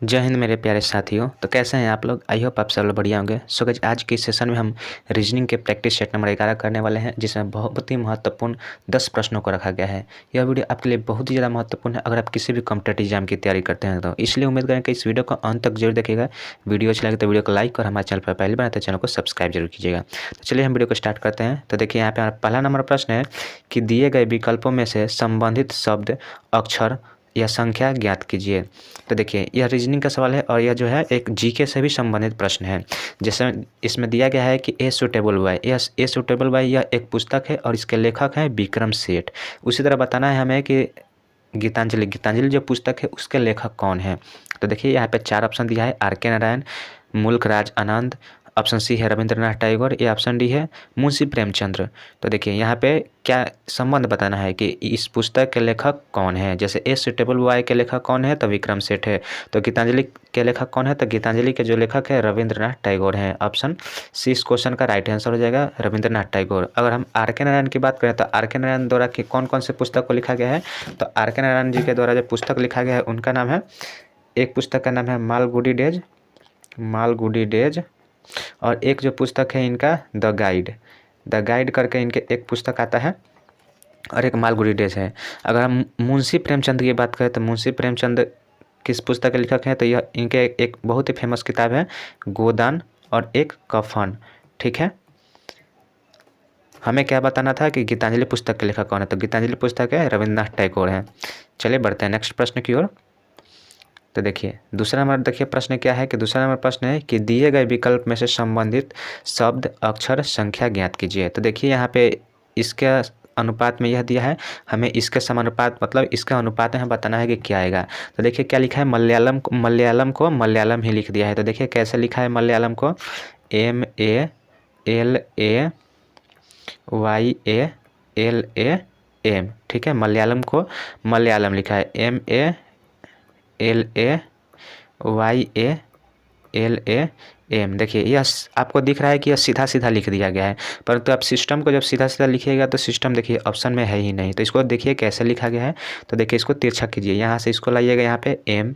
जय हिंद मेरे प्यारे साथियों। तो कैसे हैं आप लोग? आई होप आप सब लोग बढ़िया होंगे। सो गाइस, आज के सेशन में हम रीजनिंग के प्रैक्टिस सेट नंबर 11 करने वाले हैं, जिसमें बहुत ही महत्वपूर्ण 10 प्रश्नों को रखा गया है। यह वीडियो आपके लिए बहुत ही ज़्यादा महत्वपूर्ण है अगर आप किसी भी कॉम्पिटेटिव एग्जाम की तैयारी करते हैं तो। इसलिए उम्मीद करें कि इस वीडियो को अंत तक जरूर देखिएगा। वीडियो अच्छा लगे तो वीडियो को लाइक और हमारे चैनल पर पहले बनाते चैनल को सब्सक्राइब जरूर कीजिएगा। तो चलिए हम वीडियो को स्टार्ट करते हैं। तो देखिए यहाँ पे हमारा पहला नंबर प्रश्न है कि दिए गए विकल्पों में से संबंधित शब्द, अक्षर या संख्या ज्ञात कीजिए। तो देखिए यह रीजनिंग का सवाल है और यह जो है एक जीके से भी संबंधित प्रश्न है। जैसे इसमें दिया गया है कि ए सुटेबल बाय, यह ए सुटेबल बाय यह एक पुस्तक है और इसके लेखक हैं विक्रम सेठ। उसी तरह बताना है हमें कि गीतांजलि गीतांजलि जो पुस्तक है उसके लेखक कौन है। तो देखिए यहाँ पे 4 ऑप्शन दिया है, आर.के. नारायण, मुल्क राज आनंद, ऑप्शन सी है रविंद्रनाथ टैगोर, या ऑप्शन डी है मुंशी प्रेमचंद्र। तो देखिए यहाँ पे क्या संबंध बताना है कि इस पुस्तक के लेखक कौन है। जैसे ए सुटेबल बॉय के लेखक कौन है तो विक्रम सेठ है, तो गीतांजलि के लेखक कौन है तो गीतांजलि के जो लेखक है रविंद्रनाथ टैगोर हैं। ऑप्शन सी इस क्वेश्चन का राइट आंसर हो जाएगा, रविंद्रनाथ टैगोर। अगर हम आर.के. नारायण की बात करें तो आर.के. नारायण द्वारा कि कौन कौन से पुस्तक को लिखा गया है, तो आर.के. नारायण जी के द्वारा जो पुस्तक लिखा गया है उनका नाम है, एक पुस्तक का नाम है मालगुडी डेज, और एक जो पुस्तक है इनका द गाइड करके इनके एक पुस्तक आता है, और एक मालगुडी डेज है। अगर हम मुंशी प्रेमचंद की बात करें तो मुंशी प्रेमचंद किस पुस्तक के लेखक हैं, तो यह इनके एक बहुत ही फेमस किताब है गोदान और एक कफन। ठीक है, हमें क्या बताना था कि गीतांजलि पुस्तक के लेखक कौन है, तो गीतांजलि पुस्तक है रविंद्रनाथ टैगोर हैं। चलिए बढ़ते हैं नेक्स्ट प्रश्न की ओर। तो देखिए दूसरा नंबर, देखिए प्रश्न क्या है कि दूसरा नंबर प्रश्न है कि दिए गए विकल्प में से संबंधित शब्द, अक्षर, संख्या ज्ञात कीजिए। तो देखिए यहाँ पे इसके अनुपात में यह दिया है, हमें इसके समानुपात मतलब इसका अनुपात में हमें बताना है कि क्या आएगा। तो देखिए क्या लिखा है, मलयालम को मलयालम ही लिख दिया है। तो देखिए कैसे लिखा है मलयालम को, MALAYALAM। ठीक है, मलयालम को मलयालम लिखा है MALAYALAM। देखिए यह आपको दिख रहा है कि यह सीधा सीधा लिख दिया गया है, परंतु आप सिस्टम को जब सीधा सीधा लिखिएगा तो सिस्टम देखिए ऑप्शन में है ही नहीं। तो इसको देखिए कैसे लिखा गया है, तो देखिए इसको तिरछा कीजिए, यहाँ से इसको लाइएगा यहाँ पे M,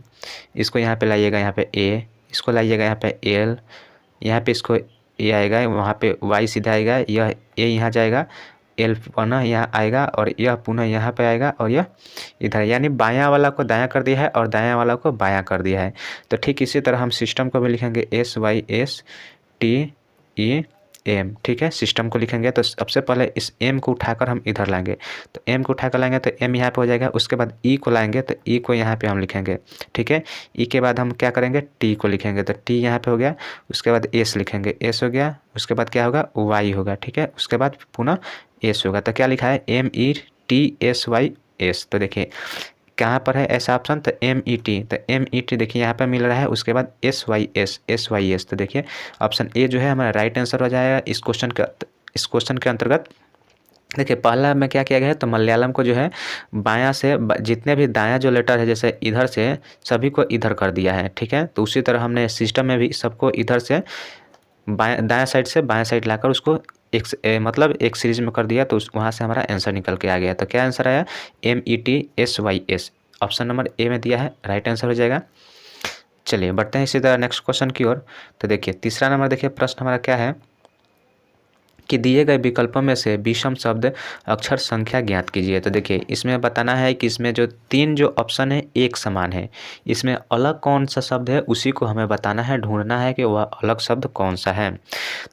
इसको यहाँ पे लाइएगा यहाँ पे A, इसको लाइएगा यहाँ पे L, यहाँ पे इसको A आएगा, वहाँ पे Y सीधा आएगा, यह A यहाँ जाएगा, L पुनः यहाँ आएगा और यह पुनः यहाँ पे आएगा और यह इधर, यानी बायां वाला को दायां कर दिया है और दायां वाला को बायां कर दिया है। तो ठीक इसी तरह हम सिस्टम को भी लिखेंगे SYSTEM। ठीक है, सिस्टम को लिखेंगे तो सबसे पहले इस M को उठाकर हम इधर लाएंगे, तो M को उठाकर लाएंगे तो M यहाँ पे हो जाएगा। उसके बाद E को लाएंगे तो E को यहाँ पे हम लिखेंगे। ठीक है, E के बाद हम क्या करेंगे, T को लिखेंगे, तो T यहाँ पे हो गया। उसके बाद S लिखेंगे, S हो गया। उसके बाद क्या होगा, Y होगा। ठीक है, उसके बाद पुनः S होगा। तो क्या लिखा है, METSYS। तो देखिए कहाँ पर है ऐसा ऑप्शन, तो MET, तो MET देखिए यहाँ पर मिल रहा है। उसके बाद SYS। तो देखिए ऑप्शन ए जो है हमारा राइट आंसर हो जाएगा इस क्वेश्चन के अंतर्गत। देखिए पहला में क्या किया गया है, तो मलयालम को जो है बायां से जितने भी दायां जो लेटर है, जैसे इधर से सभी को इधर कर दिया है। ठीक है, तो उसी तरह हमने सिस्टम में भी सबको इधर से दायां साइड से बायां साइड लाकर उसको मतलब एक सीरीज में कर दिया, तो वहाँ से हमारा आंसर निकल के आ गया। तो क्या आंसर आया, METSYS। ऑप्शन नंबर ए में दिया है, राइट आंसर हो जाएगा। चलिए बढ़ते हैं इसी तरह नेक्स्ट क्वेश्चन की ओर। तो देखिए तीसरा नंबर, देखिए प्रश्न हमारा क्या है कि दिए गए विकल्पों में से विषम शब्द, अक्षर, संख्या ज्ञात कीजिए। तो देखिए इसमें बताना है कि इसमें जो 3 जो ऑप्शन है एक समान है, इसमें अलग कौन सा शब्द है उसी को हमें बताना है, ढूंढना है कि वह अलग शब्द कौन सा है।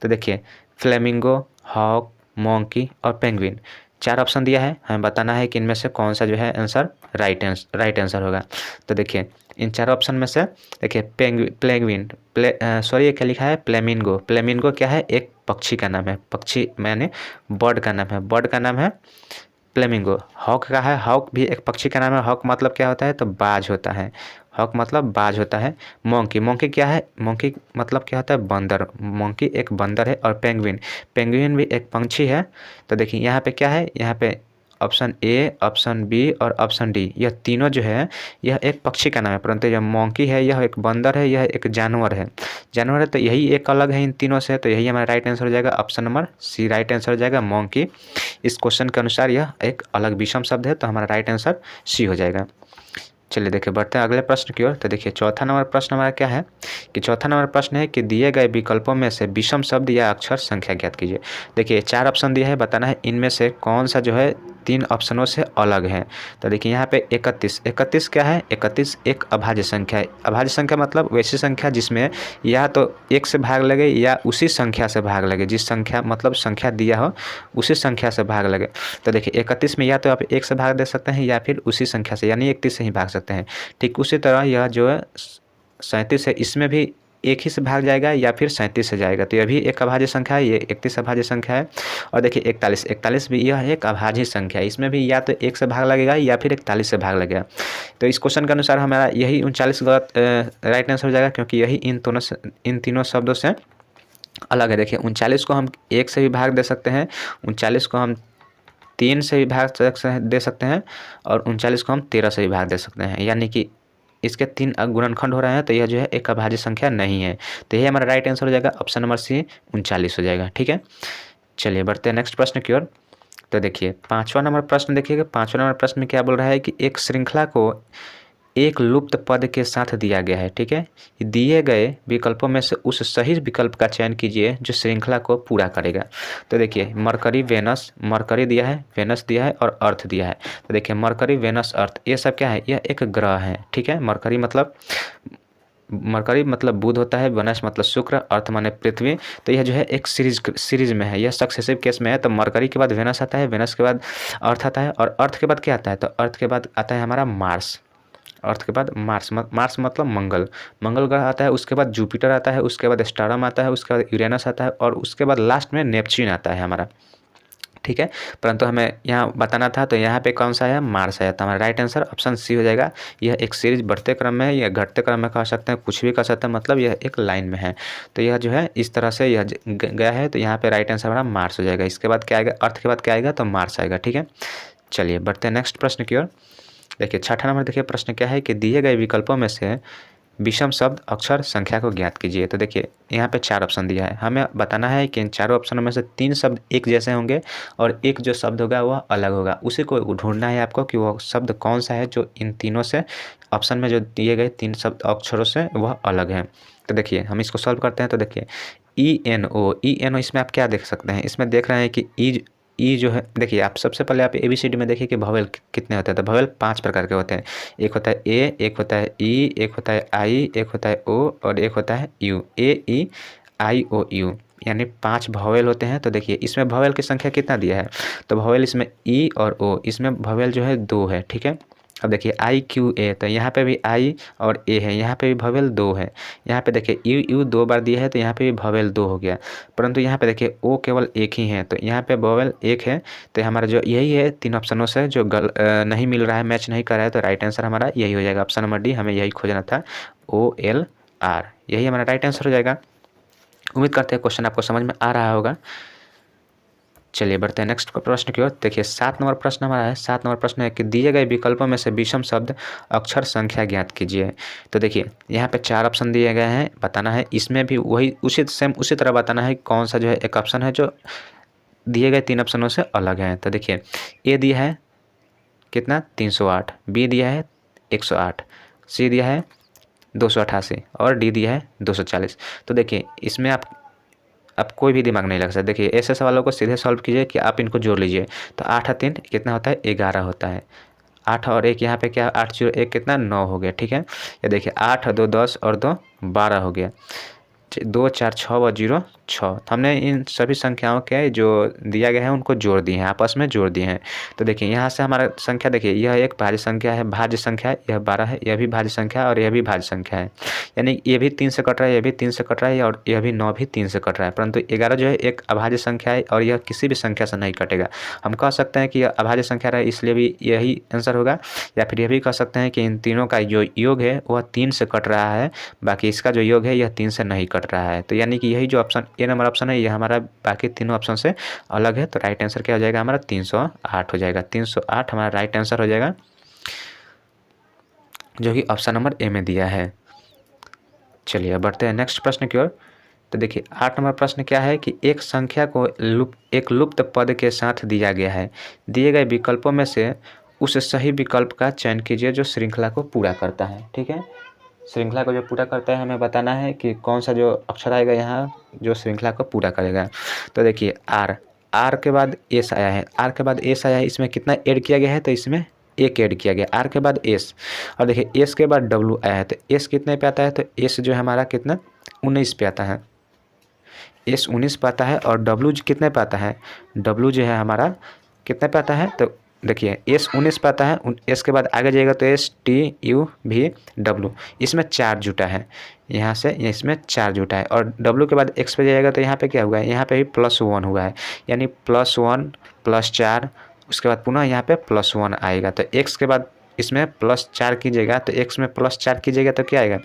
तो देखिए फ्लेमिंगो, हॉक, मोंकी और पेंगुइन, 4 ऑप्शन दिया है, हमें बताना है कि इनमें से कौन सा जो है आंसर राइट आंसर होगा। तो देखिए इन 4 ऑप्शन में से देखिए पेंगुइन सॉरी क्या लिखा है, फ्लेमिंगो क्या है, एक पक्षी का नाम है, पक्षी मैंने बर्ड का नाम है, फ्लेमिंगो। हॉक का है, हॉक भी एक पक्षी का नाम है, हॉक मतलब क्या होता है, तो बाज होता है, हॉक मतलब बाज होता है। मोंकी क्या है, मोंकी मतलब क्या होता है, बंदर, मोंकी एक बंदर है। और पेंगुइन भी एक पंछी है। तो देखिए यहाँ पे क्या है, यहाँ पे ऑप्शन ए, ऑप्शन बी और ऑप्शन डी, यह तीनों जो है यह एक पक्षी का नाम है, परंतु यह मोंकी है यह एक बंदर है, यह एक जानवर है। तो यही एक अलग है इन तीनों से, तो यही हमारा राइट आंसर हो जाएगा, option number C right answer हो जाएगा, मोंकी। इस क्वेश्चन के अनुसार यह एक अलग विषम शब्द है, तो हमारा राइट आंसर सी हो जाएगा। चलिए देखिए बढ़ते हैं अगले प्रश्न की ओर। तो देखिए चौथा नंबर प्रश्न हमारा क्या है कि चौथा नंबर प्रश्न है कि दिए गए विकल्पों में से विषम शब्द या अक्षर संख्या ज्ञात कीजिए। देखिए 4 ऑप्शन दिया है, बताना है इनमें से कौन सा जो है 3 ऑप्शनों से अलग है। तो देखिए यहाँ पे 31 क्या है, 31 एक अभाज्य संख्या है। अभाज्य संख्या मतलब वैसी संख्या जिसमें या तो 1 से भाग लगे या उसी संख्या से भाग लगे, जिस संख्या मतलब संख्या दिया हो उसी संख्या से भाग लगे। तो देखिए 31 में या तो आप 1 से भाग दे सकते हैं या फिर उसी संख्या से यानी 31 से ही भाग सकते हैं। ठीक उसी तरह यह जो है 37 है, इसमें भी एक ही से भाग जाएगा या फिर 37 से जाएगा। तो यह भी एक अभाज्य संख्या है, ये 31 अभाज्य संख्या है। और देखिए 41 भी यह एक अभाज्य संख्या है, इसमें भी या तो 1 से भाग लगेगा या फिर 41 से भाग लगेगा। तो इस क्वेश्चन के अनुसार हमारा यही 39 गलत राइट आंसर हो जाएगा, क्योंकि यही इन तीनों शब्दों से अलग है। देखिए 39 को हम 1 से भी भाग दे सकते हैं, 39 को हम 3 से भी भाग दे सकते हैं और 39 को हम 13 से भी भाग दे सकते हैं, यानी कि इसके 3 गुणनखंड हो रहे हैं। तो यह जो है एक अभाज्य संख्या नहीं है। तो यही हमारा राइट आंसर हो जाएगा, ऑप्शन नंबर सी 39 हो जाएगा। ठीक है, चलिए बढ़ते हैं नेक्स्ट प्रश्न की ओर। तो देखिए 5वां नंबर प्रश्न देखिएगा। 5वां नंबर प्रश्न में क्या बोल रहा है कि एक श्रृंखला को एक लुप्त पद के साथ दिया गया है। ठीक है, दिए गए विकल्पों में से उस सही विकल्प का चयन कीजिए जो श्रृंखला को पूरा करेगा। तो देखिए मरकरी वेनस, मरकरी दिया है, वेनस दिया है और अर्थ दिया है। तो देखिए मरकरी वेनस अर्थ ये सब क्या है, यह एक ग्रह है। ठीक है, मरकरी मतलब बुध होता है, वेनस मतलब शुक्र, अर्थ माने पृथ्वी। तो यह जो है एक सीरीज में है, यह सक्सेसिव केस में है। तो मरकरी के बाद वेनस आता है, वेनस के बाद अर्थ आता है और अर्थ के बाद क्या आता है, तो अर्थ के बाद आता है हमारा मार्स। अर्थ के बाद मार्स मतलब मंगल ग्रह आता है, उसके बाद जुपिटर आता है, उसके बाद स्टारम आता है, उसके बाद यूरेनस आता है और उसके बाद लास्ट में नेपच्यून आता है हमारा। ठीक है, परंतु हमें यहाँ बताना था, तो यहाँ पे कौन सा है, मार्स है। तो हमारा राइट आंसर ऑप्शन सी हो जाएगा। यह एक सीरीज बढ़ते क्रम में है या घटते क्रम में कह सकते हैं, कुछ भी कह सकते हैं, मतलब यह एक लाइन में है। तो यह जो है इस तरह से यह गया है। तो यहाँ पे राइट आंसर हमारा मार्स हो जाएगा। इसके बाद क्या आएगा, अर्थ के बाद क्या आएगा, तो मार्स आएगा। ठीक है, चलिए बढ़ते हैं नेक्स्ट प्रश्न की ओर। देखिए 6ठा नंबर देखिए प्रश्न क्या है कि दिए गए विकल्पों में से विषम शब्द अक्षर संख्या को ज्ञात कीजिए। तो देखिए यहाँ पे 4 ऑप्शन दिया है, हमें बताना है कि इन चारों ऑप्शनों में से 3 शब्द एक जैसे होंगे और एक जो शब्द होगा वह अलग होगा। उसी को ढूंढना है आपको कि वह शब्द कौन सा है जो इन तीनों से ऑप्शन में जो दिए गए 3 शब्द अक्षरों से वह अलग है। तो देखिए हम इसको सॉल्व करते हैं। तो देखिए ENO इसमें आप क्या देख सकते हैं, इसमें देख रहे हैं कि ई जो है, देखिए आप सबसे पहले आप ABCD में देखिए कि भवेल कितने होते हैं। तो भवेल 5 प्रकार के होते हैं, एक होता है ए, एक होता है ई, एक होता है आई, एक होता है ओ और एक होता है यू। AEIOU यानी 5 भवेल होते हैं। तो देखिए इसमें भवेल की संख्या कितना दिया है, तो भवेल इसमें ई और ओ, इसमें भवेल जो है 2 है। ठीक है, अब देखिए IQA, तो यहाँ पे भी I और A है, यहाँ पे भी भवेल 2 है। यहाँ पे देखिए U 2 बार दिया है तो यहाँ पे भी भवेल 2 हो गया, परंतु यहाँ पे देखिए O केवल 1 ही है, तो यहाँ पे भवेल 1 है। तो हमारा जो यही है 3 ऑप्शनों से जो नहीं मिल रहा है, मैच नहीं कर रहा है। तो राइट आंसर हमारा यही हो जाएगा, ऑप्शन नंबर डी। हमें यही खोजना था, OLR, यही हमारा राइट आंसर हो जाएगा। उम्मीद करते हैं क्वेश्चन आपको समझ में आ रहा होगा। चलिए बढ़ते हैं नेक्स्ट प्रश्न की ओर। देखिए 7 नंबर प्रश्न हमारा है। 7 नंबर प्रश्न है कि दिए गए विकल्पों में से विषम शब्द अक्षर संख्या ज्ञात कीजिए। तो देखिए यहाँ पे 4 ऑप्शन दिए गए हैं, बताना है इसमें भी वही उसी तरह बताना है कौन सा जो है एक ऑप्शन है जो दिए गए 3 ऑप्शनों से अलग है। तो देखिए ए दिया है कितना 308, बी दिया है 108, सी दिया है 288 और डी दिया है 240। तो देखिए इसमें आप कोई भी दिमाग नहीं लग सकता। देखिए ऐसे सवालों को सीधे सॉल्व कीजिए कि आप इनको जोड़ लीजिए। तो 8 और 3 कितना होता है, 11 होता है। 8 और 1 यहाँ पे क्या, 8 0 1 कितना 9 हो गया। ठीक है, ये देखिए 8 और 2 10 और 2 12 हो गया। 2 4 6 और 0 6। हमने इन सभी संख्याओं के जो दिया गया है उनको जोड़ दिए हैं, आपस में जोड़ दिए हैं। तो देखिए यहाँ से हमारा संख्या देखिए यह एक भाज्य संख्या है, यह 12 है, यह भी भाज्य संख्या है और यह भी भाज्य संख्या है। यानी ये भी 3 से कट रहा है, यह भी 3 से कट रहा है और यह भी 9 भी 3 से कट रहा है, परंतु 11 जो है एक अभाज्य संख्या है और यह किसी भी संख्या से नहीं कटेगा। हम कह सकते हैं कि यह अभाज्य संख्या है इसलिए भी यही आंसर होगा, या फिर यह भी कह सकते हैं कि इन तीनों का जो योग है वह 3 से कट रहा है, बाकी इसका जो योग है यह 3 से नहीं कट रहा है। तो यानी कि यही जो ऑप्शन ए नंबर ऑप्शन है यह हमारा बाकी तीनों ऑप्शन से अलग है। तो राइट आंसर क्या हो जाएगा हमारा 308 हो जाएगा। 308 हमारा राइट आंसर हो जाएगा, जो कि ऑप्शन नंबर ए में दिया है। चलिए अब बढ़ते हैं नेक्स्ट प्रश्न की ओर। तो देखिए 8 नंबर प्रश्न क्या है कि एक संख्या को एक लुप्त पद के साथ दिया गया है, दिए गए विकल्पों में से उस सही विकल्प का चयन कीजिए जो श्रृंखला को पूरा करता है। ठीक है, श्रृंखला को जो पूरा करता है हमें बताना है कि कौन सा जो अक्षर आएगा यहाँ जो श्रृंखला को पूरा करेगा। तो देखिए आर के बाद एस आया है, आर के बाद एस आया है, इसमें कितना ऐड किया गया है तो इसमें एक ऐड किया गया, आर के बाद एस। और देखिए एस के बाद डब्लू आया है, तो एस कितने पे आता है तो एस जो है हमारा कितना 19 पे आता है, एस 19 पे आता है। और डब्लू कितने पे आता है, डब्लू जो है हमारा कितने पे आता है तो देखिए एस 19 पे आता है, एस के बाद आगे जाएगा तो S T U V W, इसमें 4 जुटा है, यहाँ से इसमें 4 जुटा है। और डब्लू के बाद एक्स पे जाएगा तो यहाँ पे क्या हुआ है, यहाँ पे भी +1 हुआ है, यानी +1 +4, उसके बाद पुनः यहाँ पे +1 आएगा। तो एक्स के बाद इसमें +4 कीजिएगा, तो एक्स में +4 कीजिएगा तो क्या आएगा,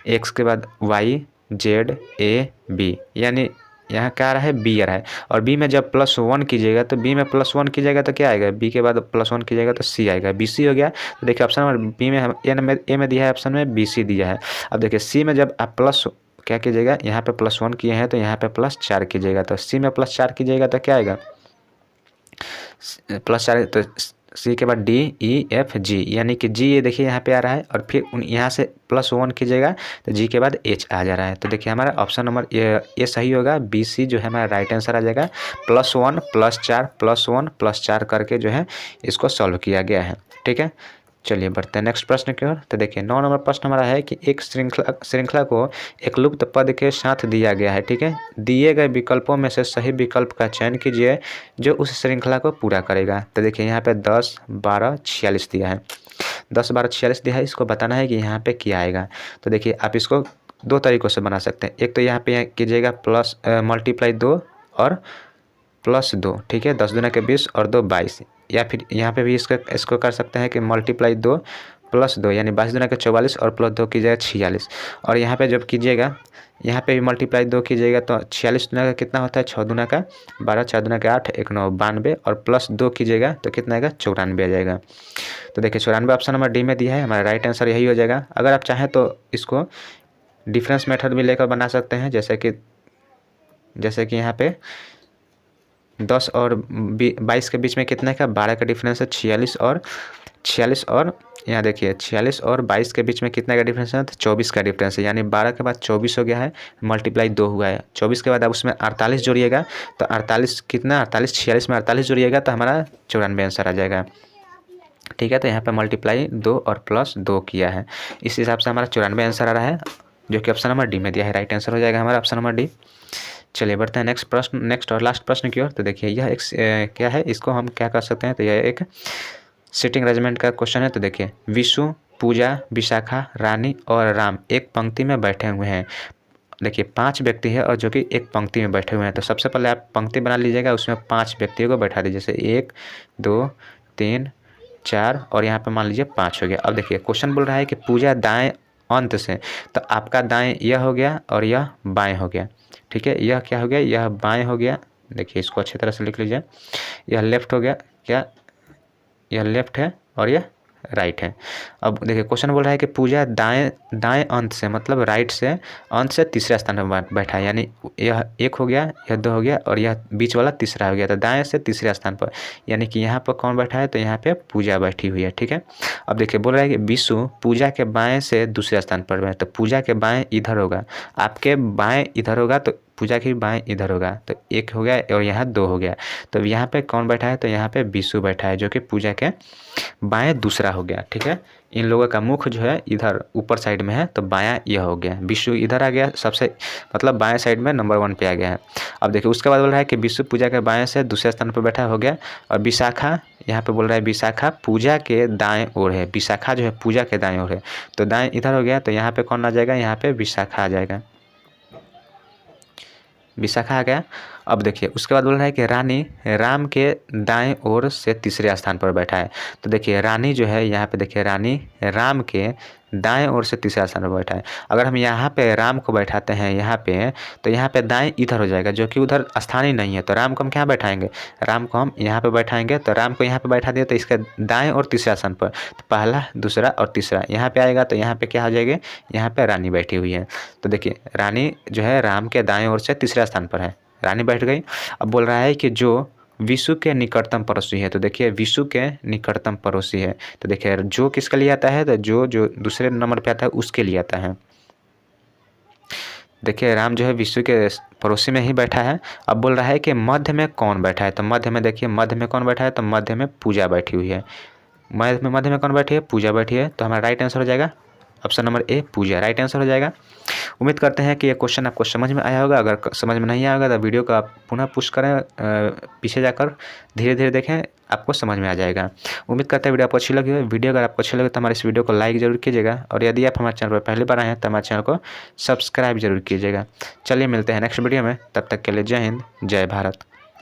एक्स के बाद वाई जेड ए बी, यानी यहाँ क्या आ रहा है बी आ रहा है। और बी में जब +1 कीजिएगा तो बी में +1 कीजिएगा तो क्या आएगा, बी के बाद +1 कीजिएगा तो सी आएगा, बी सी हो गया। तो देखिए ऑप्शन नंबर बी में हम ए में दिया है, ऑप्शन में बी सी दिया है। अब देखिए सी में जब आप क्या कीजिएगा, यहाँ पे +1 किए हैं तो यहाँ पे +4 कीजिएगा, तो सी में +4 कीजिएगा तो क्या आएगा +4, तो सी के बाद डी ई एफ जी, यानी कि जी ये देखिए यहाँ पे आ रहा है, और फिर यहाँ से +1 कीजिएगा तो जी के बाद एच आ जा रहा है। तो देखिए हमारा ऑप्शन नंबर ये सही होगा, बी सी जो है हमारा राइट आंसर आ जाएगा। +1 +4 +1 +4 करके जो है इसको सॉल्व किया गया है। ठीक है, चलिए बढ़ते हैं नेक्स्ट प्रश्न की ओर। तो देखिए 9 नंबर प्रश्न हमारा है कि एक श्रृंखला को एक लुप्त पद के साथ दिया गया है। ठीक है, दिए गए विकल्पों में से सही विकल्प का चयन कीजिए जो उस श्रृंखला को पूरा करेगा। तो देखिए यहाँ पे 10 12 46 दिया है, 10 12 46 दिया है, इसको बताना है कि यहाँ पे क्या आएगा। तो देखिए आप इसको 2 तरीक़ों से बना सकते हैं, एक तो यहाँ पे कीजिएगा मल्टीप्लाई 2 और +2। ठीक है, 10 दूना के 20 और 2 22, या फिर यहाँ पे भी इसको कर सकते हैं कि मल्टीप्लाई 2 +2 यानी 22 दूना के 44 और +2 कीजिएगा 46। और यहाँ पे जब कीजिएगा यहाँ पे भी मल्टीप्लाई 2 कीजिएगा तो 46 दूना का कितना होता है 6 दूना का 12, 4 दूना का 8, 1 9 92, और +2 कीजिएगा तो कितना आएगा 94 आ जाएगा। तो देखिए 94 ऑप्शन नंबर डी में दिया है, हमारा राइट आंसर यही हो जाएगा। अगर आप चाहें तो इसको डिफरेंस मेथड भी लेकर बना सकते हैं, जैसे कि यहाँ पे 10 और 22 के बीच में कितने का 12 का डिफरेंस है, 46 और यहाँ देखिए 46 और 22 के बीच में कितने का डिफरेंस है तो 24 का डिफरेंस है, यानी 12 के बाद 24 हो गया है, मल्टीप्लाई 2 हुआ है। 24 के बाद आप उसमें 48 जोड़िएगा तो 48 कितना 48 46 में 48 जोड़िएगा तो हमारा 94 आंसर आ जाएगा। ठीक है, तो यहाँ पे मल्टीप्लाई 2 और +2 किया है, इस हिसाब से हमारा 94 आंसर आ रहा है, जो कि ऑप्शन नंबर डी में दिया है, राइट आंसर हो जाएगा हमारा ऑप्शन नंबर डी। चलिए बढ़ते हैं नेक्स्ट और लास्ट प्रश्न की ओर। तो देखिए यह एक क्या है, इसको हम क्या कर सकते हैं, तो यह एक सिटिंग अरेंजमेंट का क्वेश्चन है। तो देखिए विशु, पूजा, विशाखा, रानी और राम एक पंक्ति में बैठे हुए हैं। देखिए 5 व्यक्ति है और जो कि एक पंक्ति में बैठे हुए हैं। तो सबसे पहले आप पंक्ति बना लीजिएगा, उसमें 5 व्यक्तियों को बैठा दीजिए, जैसे 1 2 3 4 और यहाँ पे मान लीजिए 5 हो गया। अब देखिए क्वेश्चन बोल रहा है कि पूजा दाएं अंत से, तो आपका दाएं यह हो गया और यह बाएं हो गया। ठीक है, यह क्या हो गया, यह बाएं हो गया। देखिए इसको अच्छी तरह से लिख लीजिए, यह लेफ्ट हो गया, क्या यह लेफ्ट है और यह राइट है। अब देखिए क्वेश्चन बोल रहा है कि पूजा दाएं अंत से, मतलब राइट से अंत से तीसरे स्थान पर बैठा है, यानी यह 1 हो गया, यह 2 हो गया और यह बीच वाला तीसरा हो गया। तो दाएं से तीसरे स्थान पर, यानी कि यहाँ पर कौन बैठा है, तो यहाँ पे पूजा बैठी हुई है। ठीक है, अब देखिए बोल रहा है कि विशु पूजा के बाएं से दूसरे स्थान पर है, तो पूजा के बाएं इधर होगा, आपके बाएं इधर होगा तो पूजा के बाएं इधर होगा, तो 1 हो गया और यहाँ 2 हो गया। तो यहाँ पे कौन बैठा है, तो यहाँ पे विशु बैठा है, जो कि पूजा के बाएं दूसरा हो गया। ठीक है, इन लोगों का मुख जो है इधर ऊपर साइड में है, तो बायां यह हो गया, विशु इधर आ गया सबसे, मतलब बाएं साइड में नंबर 1 पे आ गया है। अब देखिए उसके बाद बोल रहा है कि विशु पूजा के बाएं से दूसरे स्थान पर बैठा हो गया। और विशाखा, यहाँ पे बोल रहा है विशाखा पूजा के दाएं ओर है, विशाखा जो है पूजा के दाएं ओर है, तो दाएं इधर हो गया, तो यहाँ पे कौन आ जाएगा, यहाँ पे विशाखा आ जाएगा, विशाखा आ गया। अब देखिए उसके बाद बोल रहा है कि रानी राम के दाएं ओर से तीसरे स्थान पर बैठा है। तो देखिए रानी जो है यहाँ पे देखिए रानी राम के दाएं ओर से तीसरे स्थान पर बैठा है। अगर हम यहाँ पे राम को बैठाते हैं यहाँ पे, तो यहाँ पे दाएं इधर हो जाएगा, जो कि उधर स्थान ही नहीं है, तो राम को हम क्या बैठाएंगे, राम को हम यहाँ पे बैठाएंगे। तो राम को यहाँ पे बैठा दिए तो इसके दाएं और तीसरा स्थान पर, तो पहला दूसरा और तीसरा यहाँ पे आएगा, तो यहाँ पे क्या हो जाएगा, यहाँ पे रानी बैठी हुई है। तो देखिए रानी जो है राम के दाएं ओर से तीसरा स्थान पर है, रानी बैठ गई। अब बोल रहा है कि जो विषु के निकटतम पड़ोसी है। तो देखिए विषु के निकटतम पड़ोसी है, तो देखिए जो किसके लिए आता है, तो जो दूसरे नंबर पे आता है उसके लिए आता है। देखिए राम जो है विषु के पड़ोसी में ही बैठा है। अब बोल रहा है कि मध्य में कौन बैठा है, तो मध्य में देखिए मध्य में कौन बैठा है, तो मध्य में पूजा बैठी हुई है। मध्य में कौन बैठी है, पूजा बैठी है। तो हमारा राइट आंसर हो जाएगा option number A Puja, right answer हो जाएगा। उम्मीद करते हैं कि ये क्वेश्चन आपको समझ में आया होगा। अगर समझ में नहीं आया होगा तो वीडियो को आप पुनः पुश करें, पीछे जाकर धीरे धीरे देखें, आपको समझ में आ जाएगा। उम्मीद करते हैं वीडियो आपको अच्छी लगी हो। वीडियो अगर आपको अच्छी लगे तो हमारे इस वीडियो को लाइक जरूर कीजिएगा, और यदि आप हमारे चैनल पर पहली बार आए हैं तो हमारे चैनल को सब्सक्राइब जरूर कीजिएगा। चलिए मिलते हैं नेक्स्ट वीडियो में, तब तक के लिए जय हिंद जय भारत।